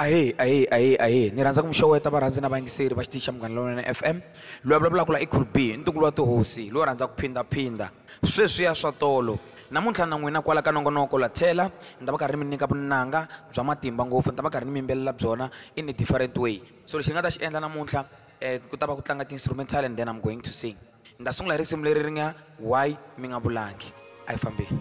Ahe, ni rhandza ku mi xeweta varhandzi na vayingiseri va xitichi xa Munghana Lonene FM. Loyi a vulavulaka i Cool B, ntukulu wa tihosi, loyi rhandza ku phindaphinda sweswiya swa tolo. Namuntlha na n'wina kwala ka nongonoko la tlhela ni ta va karhi ni mi nyika vunanga bya matimba ngopfu, ni ta va karhi ni mi yimbelela byona in a different way. So lexi nga ta xi endla namuntlha ku ta va ku tlanga ti-instrumental and then I'm going to sing. Ni ta sungula hi risimu leri ri nga why mi nga vulangi. A hi fambeni.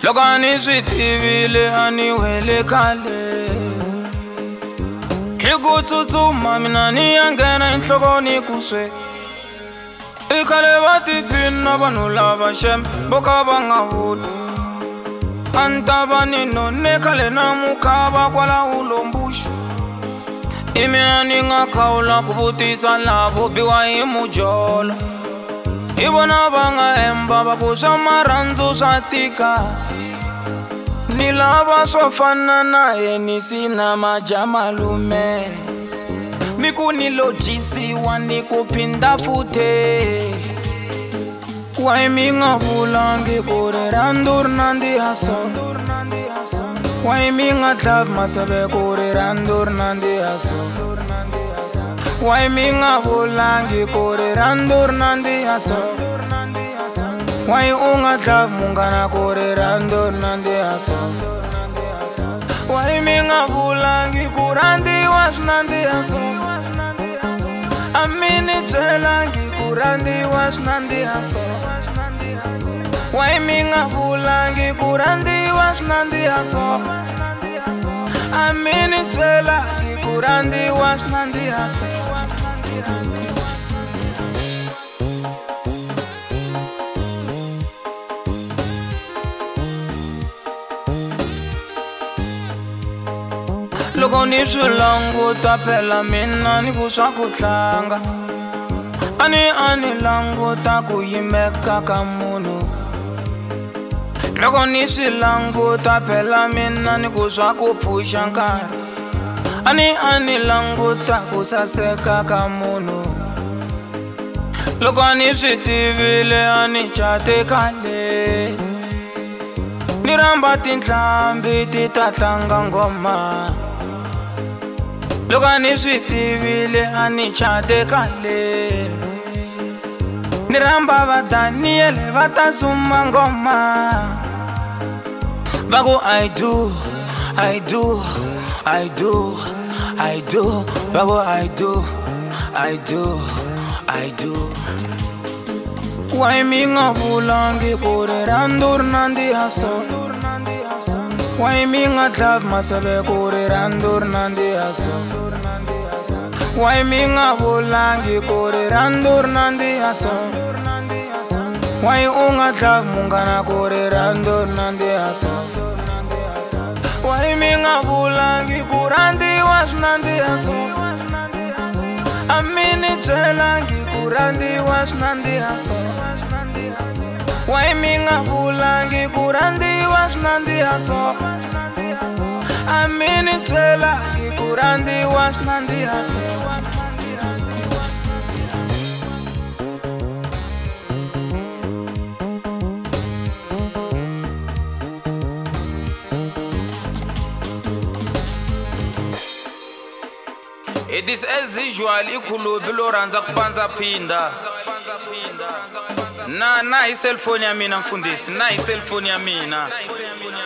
Loko ani swi tivile ani wele khale hi ku tsutsuma mina ni ya nghena enhlokweni ku swe i khale va tiphina vanhu lava shem vo ka va nga vuli a ni ta va ni none khale na mukhava kwala ulombuxo i mina ni nga khawula ku vutisa lavo biwa hi mujolo i vona va nga hemba va ku swa marhandzu swa tika ni lava swo fana na yeni sina maja malume mi ku ni lojisiwa ni ku phinda futhe why mi nga vulangi ku ri rhandzu ri nandziha so why mi nga tlhavi maseve ku ri rhandzu ri nandziha so why mi nga vulangi ku ri rhandzu ri nandziha so why u nga tlhavi munghana ku ri rhandzu ri nandziha so why mi nga vulangi ku rhandziwa swi nandziha so a mi ni byelangi ku rhandziwa swi nandziha so why mi nga vulangi ku rhandziwa swi nandziha so a mi ni byelangi ku rhandziwa swi nandziha so loko ni swi languta phela mina ni ku swa ku tlanga ani languta ku yimeka ka munhu loko ni swi languta phela mina ni ku swa ku phusha nkarhi ani languta ku saseka ka munhu loko ani swi tivile ani chate khale ni rhamba tinhlambi ti ta tlanga ngoma loko ani swi tivile ani chate khale ni rhamba va Daniel va ta suma ngoma va ku I do va ku I do why mi nga vulangi ku ri rhandzu ri nandziha so why mi nga tlhavi maseve ku ri rhandzu ri nandziha so why mi nga vulangi ku ri rhandzu ri nandziha so why u nga tlhavi munghana ku ri rhandzu ri nandziha so why mi nga vulangi ku rhandziwa swi nandziha so a mi ni byelangi ku rhandziwa swi nandziha so why mi nga vulangi ku rhandziwa swi nandziha so a mi ni byelangi ku rhandziwa swi nandziha so it is as usual ikhulubi lo rhandza ku pandza phinda na hi cellphone ya mina mfundhisi na hi cellphone ya mina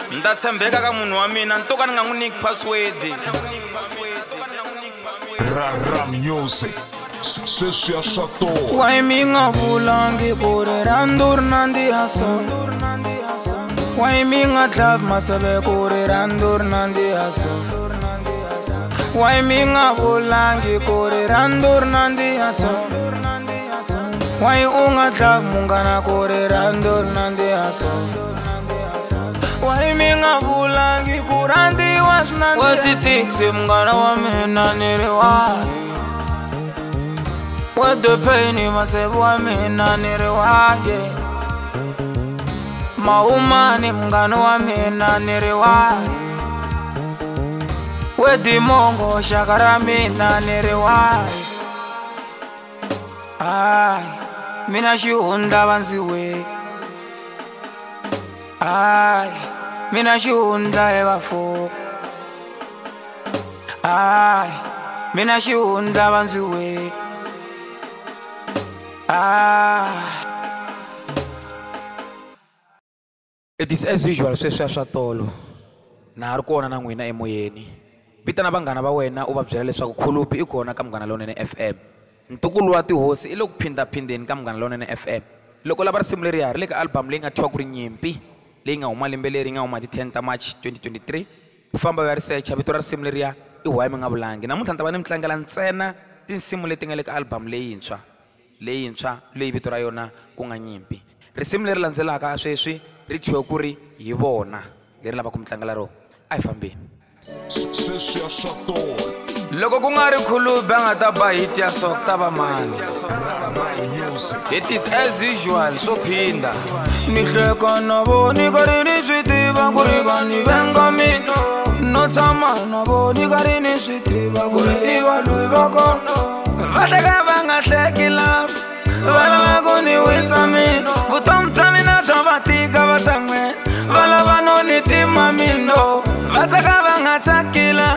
ni ta tshembeka ka munhu wa mina ni to ka ni nga n'wi nyiki password Music sweswiya swa tolo why mi nga vulangi ku ri rhandzu ri nandziha so why mi nga tlhavi maseve ku ri rhandzu ri nandziha so why mi nga vulangi ku ri rhandzu ri nandziha so why u nga tlhavi munghana ku ri rhandzu ri nandziha so why mi nga vulangi ku rhandziwa swi nandziha so wa swi tiksi munghana wa mina ni ri wani with the pain masebuwa mina niriwaye maumani mngano wa mina niriwaye wedi mongo shakara mina niriwaye ay mina shihunda vanziwe ay mina shihunda evafu ay mina shihunda vanziwe It is as usual sweswi swa tolo na ha ri kona na n'wina emoyeni vitana vanghana va wena u va byela leswaku Khulupi i kona ka Munghana Lonene FM ntukulu wa tihosi i le ku phindaphindeni ka Munghana Lonene FM loko lava risimu leriya ri le ka album leyi nga thyiwa ku ri Nyimpi leyi nga huma lembe leri nga huma ti 10 ta March 2023 famba ya research vito ra risimu leriya i Why mi nga vulangi namuntlha ni ta va ni mi tlangela ntsena tinsimu leti nga le ka album leyintshwa leyi vito ra yona ku nga Nyimpi risimu leri landzelaka sweswi ri thyiwe ku ri Hi Vona leri lava ku mi tlangela ro a hi fambeni Sweswi swa tolo loko ku nga ri Khulupi a nga ta ba hit ya so ku ta va mani it is as usual swo phinda ni hleka na voni ka ri ni swi tiva ku ri vanhu venga mina no tshama na voni ka ri ni swi tiva ku ri i vanhu va kona va hleka va nga hleki lava va lava ku ni wisa mina vutomi bya mina bya va tika va sangwena va lava no ni tima mino va tsaka va nga tsakila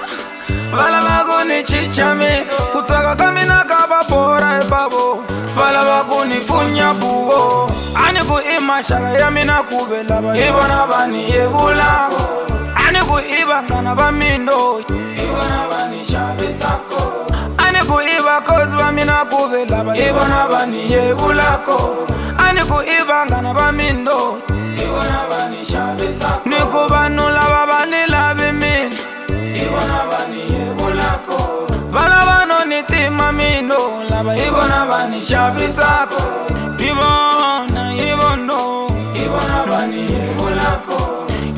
va lava ku ni chicha mina ku tsaka ka mina ka va bora babo va lava ku ni funya buvo a ni ku i maxaka ya mina ku ve lava hi vona va ni yevulako a ni ku i vanghana va mino hi vona va ni xavisako a ni ku i vakhosi va mina ku ve lava hi vona va ni yevulako a ni ku i vanghana va mino hi vona va ni xavisako ni ku vanhu lava va ni lavi mina hi vona va ni yevulako va lava no ni tima mino lava hi vona va ni xavisako hi vona hi vono hi vona va ni yevulako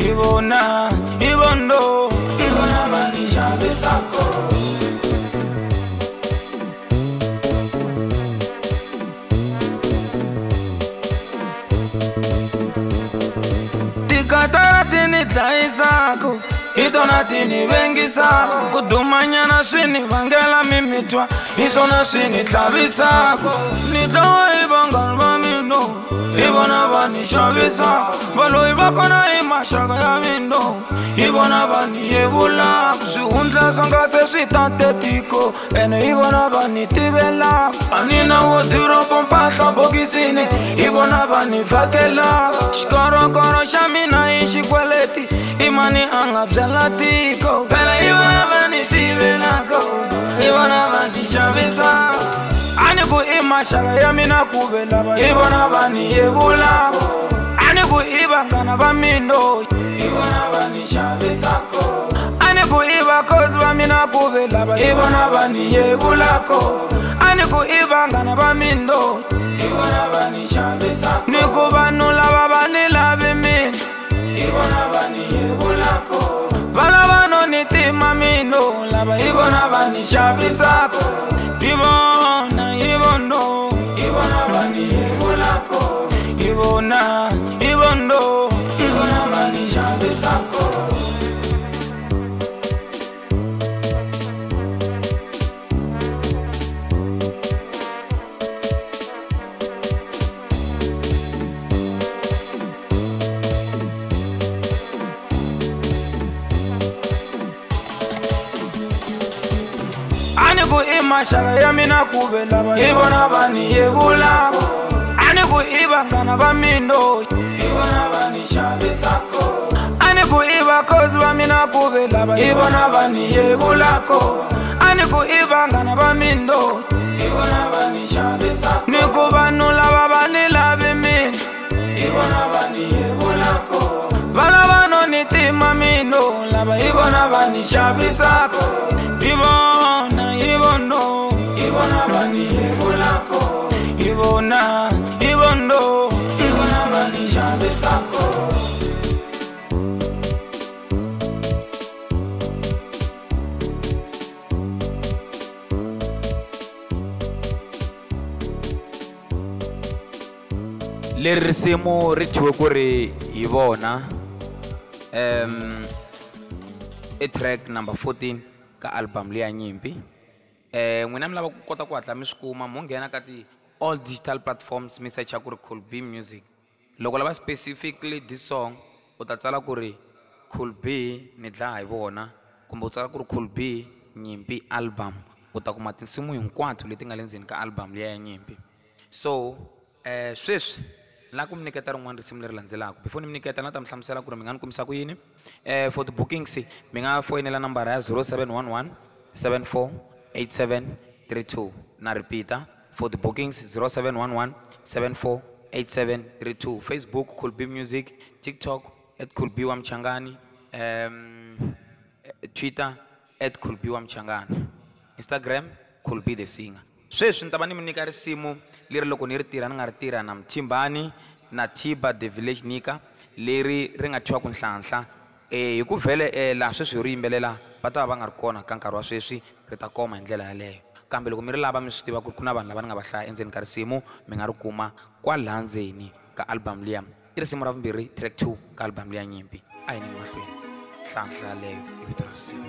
hi vona hi vono hi vona va ni xavisako tikatara tini dlayisako hi tona tini vengisako ku dumanyana swi ni vangela mimitwa hi swona swi ni tlhavisako ni tlawa hi vanghana va mino hi vona va ni xavisako va loyi va kona hi maxaka ya mino hi vona va ni yevulako swihundla swa nga se swi tate tiko ene hi vona va ni tivelako a ni na wodiropo mpahla bokisini hi vona va ni vhakelako xikorokoro xa mina hi xikweleti i mani a nga byala tiko phela hi vona va ni tivelako hi vona va ni xavisako a ni ku i maxaka ya mina ku ve lava hi vona va ni yevulako a ni ku i vanghana va mino hi vona va ni xavisako a ni ku i vakhosi va mina ku ve lava hi vona va ni yevulako a ni ku i vanghana va mino hi vona va ni xavisako ni ku vanhu lava va ni lavi mina hi vona va ni yevulako va lava no ni tima mino lava hi vona va ni xavisako hi vona hi vono hi vona va ni yevulako hi vona hi vono hi vona va ni xavisako ku i maxaka ya mina ku ve lava hi vona va ni yevulako a ni ku i vanghana va mino hi vona va ni xavisako a ni ku i vakhosi va mina ku ve lava hi vona va ni yevulako a ni ku i vanghana va mino hi vona va ni xavisako ni ku vanhu lava va ni lavi mina hi vona va ni yevulako va lava no ni tima mino lava hi vona va ni xavisako hi vona hi vono hi vona va ni yevulako hi vona hi vono hi vona va ni xavisako leri risimu ri thyiwe ku ri hi vona i track number 14 ka album leya Nyimpi. N'wina mi lava ku kota ku hatla mi swi kuma mo nghena ka ti all digital platforms mi searcha ku ri Cool B Music. Loko lava specifically this song u ta tsala ku ri Cool B ni dlaya hi vona kumbe u tsala ku ri Cool B Nyimpi album u ta kuma tinsimu hinkwato leti nga le ndzeni ka album leya Nyimpi. So sweswi la ku mi nyiketa rin'wana risimu leri landzelaka before ni mi nyiketa na ta mi hlamusela ku ri mi nga ni kumisa ku yini. For the bookings mi nga foyinela nambara ya 0711 748732 na repeata for the bookings 0711 748732. Facebook Cool B Music, TikTok @CoolBWamchangani, Twitter @CoolBWamchangani, Instagram Cool B the Singer. Sweswi ni ta va ni mi nyika risimu leri loko ni ri tirha ni nga ri tirha na Mthimbani na Tiba the Village Nika leri ri nga thyiwa ku Nhlanhla. Hi ku vhele laha sweswi ri yimbelela va ta va nga ri kona ka nkarhi wa sweswi ri ta koma hi ndlela yaleyo. Kambe loko mi ri lava mi swi tiva ku ri ku na vanhu lava ni nga va hlaya endzeni ka risimu mi nga ri kuma kwalaha ndzeni ka album liya. I risimu ra vumbirhi track 2 ka album leya Nyimpi. A hi ni mahlweni Nhlanhla yaleyo i vito ra risimu.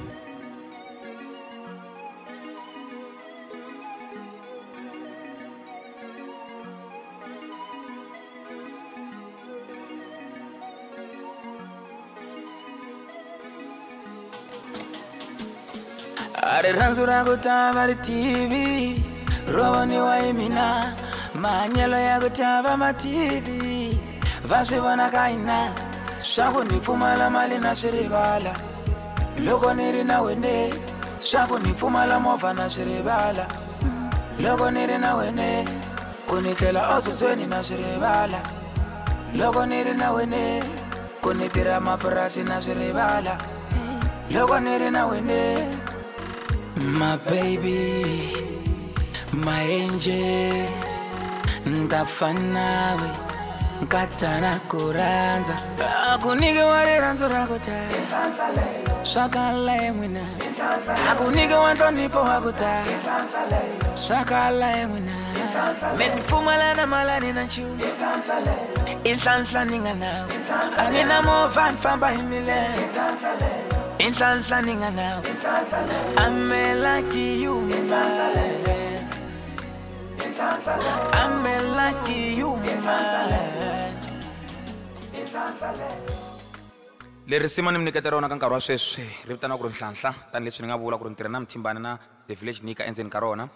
Are ranzu rago tava ri TV Rovani wa imina Manyelo ya gutava ma TV Vasi vona kaina Swaku ni pfumala mali na swirivala Loko niri na wene Swaku ni pfumala movha na swirivala Loko niri na wene Kunikela osuzweni na swirivala Loko niri na wene Kunitira mapurasi na swirivala Loko niri na wene My baby, my angel, ndafanawe, nkatana kuranza. Akunike wale ranzo rakota, shakala emwina. Akunike wantonipo wakuta, shakala emwina. Menfumala na malani na chuma, Nhlanhla ninga nawe. Anina mo van famba himile. Nhlanhla ninga nawe. I'm lucky you, man. I'm lucky you, man. Le risimu ni mi nyiketa rona ka nkarhi wa sweswi ri vitana ku ri Nhlanhla tanihileswi ni nga vula ku ri ntirha na Mthimbani na The Village Nika endzeni ka rona.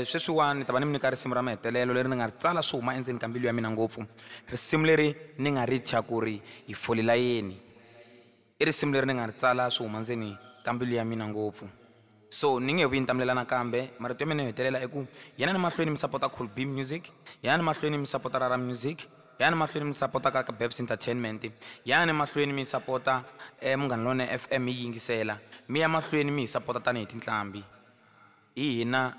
Sweswiwani ni ta va ni mi nyika risimu ra mahetelelo leri ni nga ri tsala swi huma endzeni ka mbilu ya mina ngopfu. Risimu leri ni nga ri thya ku ri hi folela yini. I risimu leri ni nga ri tsala swi huma ndzeni ka mbilu ya mina ngopfu. So ni nge vuyi ni tamulela nakambe marito ya mina yo hetelela i ku yana ni mahlweni mi sapota Cool B Music, yana ni mahlweni mi sapota Rara Music, yana ni mahlweni mi sapota ka Babs Entertainment, yana ni mahlweni mi sapota Munghana Lonene FM yi yingisela, mi ya mahlweni mi hi sapota tanihi tintlambi. Hina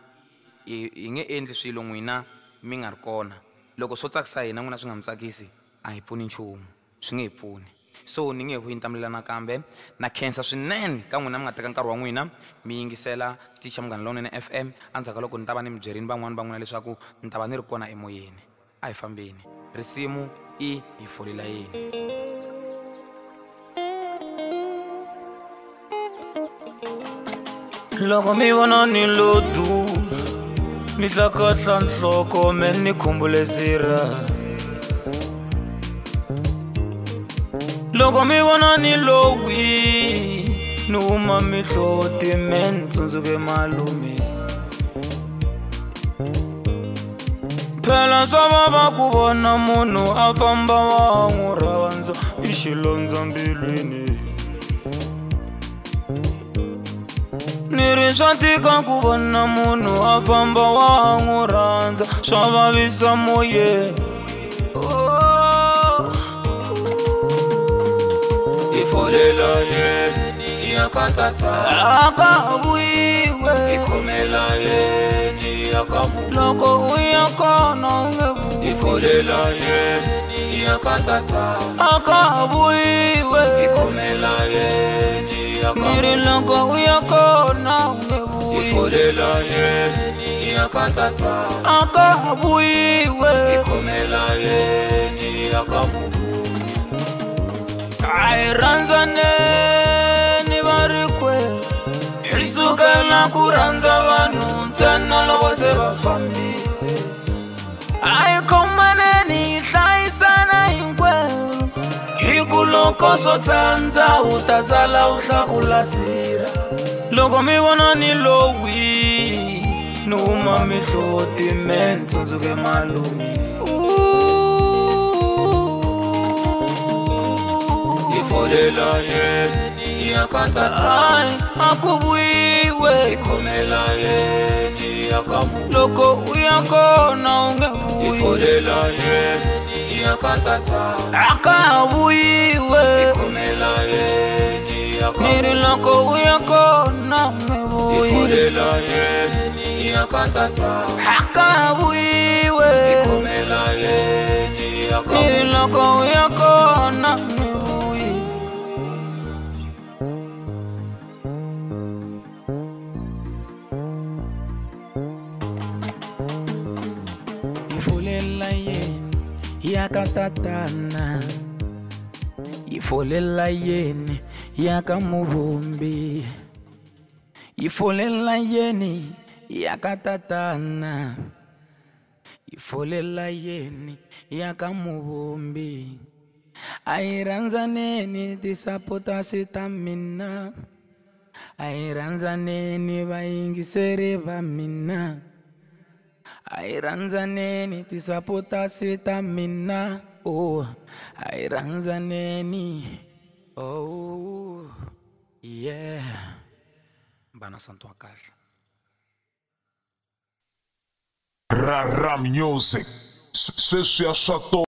hi nge endli swilo n'wina mi nga ri kona. Loko swo tsakisa hina n'wina swi nga mi tsakisi a hi pfuni nchumu, swi nge hi pfuni. So ni nge vuyi ni tamulela nakambe na khensa swinene ka n'wina mi nga teka nkarhi wa n'wina mi yingisela xitichi xa Munghana Lonene FM endzhaku ka loko ni ta va ni mi byerini van'wana va n'wina leswaku ni ta va ni ri kona emoyeni. A hi fambeni risimu i hi folela yini. Loko mi vona ni lodu ni hlakahla nhloko me ni khumbule zira. Loko mi vona ni lowi ni huma mihloti me ni tsundzuke malume. Phela swa vava ku vona munhu a famba wa n'wi rhandza hi xilondza mbilwini. Ni ri swa tika ku vona munhu a famba wa n'wi rhandza swa vavisa moyeni. Ifolela yeni yakatata akabuiwe ikhomela yeni yakamu loko uyakona ungebu. Ifolela yeni yakatata akabuiwe ikhomela yeni Niri loko uyakona ungebuyi Ifolela yeni yakatata akabuyiwe Ikomela yeni yakamubu Airanzaneni barikwe Isukela kuranza vanu ntsena loko se vafambile Aikomaneni hlayisana hinkwerhu Hikuloko swo tsandza utazala uhlakulasira Loko mi vona ni lowi Numa mihloti mentsundzuke malume Ifolela yeni yakatata Ay, akubuyiwe Ikomela yeni yakamubu Loko uyakona ungebuyi Ifolela yeni yakatata Akabuyiwe Ikomela yeni yakamubu Niri loko uyakona ungebuyi Ifolela yeni yakatata Akabuyiwe Ikomela yeni yakamubu Niri loko uyakona ungebuyi Ifolela yeni yakatatana Ifolela yeni yakamubumbi Ifolela yeni yakatatana Ifolela yeni yakamubumbi Airanzaneni tisapota sitamina Airanzaneni vaingiseri va mina Airanzaneni tisapota sitamina Oh Airanzaneni Oh yeah Bana santo akahle Rara Music. Sessia Chateau.